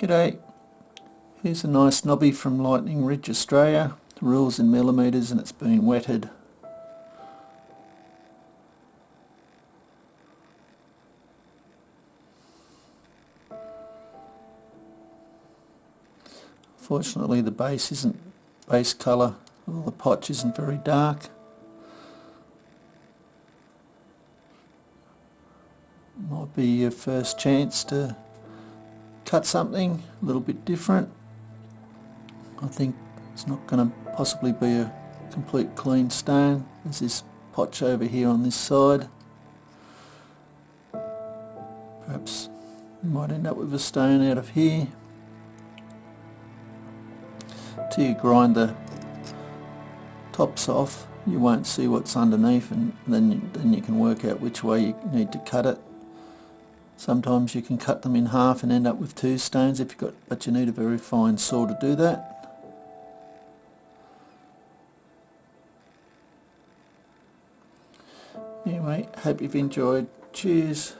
G'day, here's a nice knobby from Lightning Ridge, Australia. The rule's in millimetres and it's been wetted. Fortunately the base colour, or the potch isn't very dark. Might be your first chance to cut something a little bit different. I think it's not going to possibly be a complete clean stone. There's this potch over here on this side. Perhaps you might end up with a stone out of here. Till you grind the tops off, you won't see what's underneath, and then you can work out which way you need to cut it. Sometimes you can cut them in half and end up with two stones but you need a very fine saw to do that. Anyway, hope you've enjoyed. Cheers.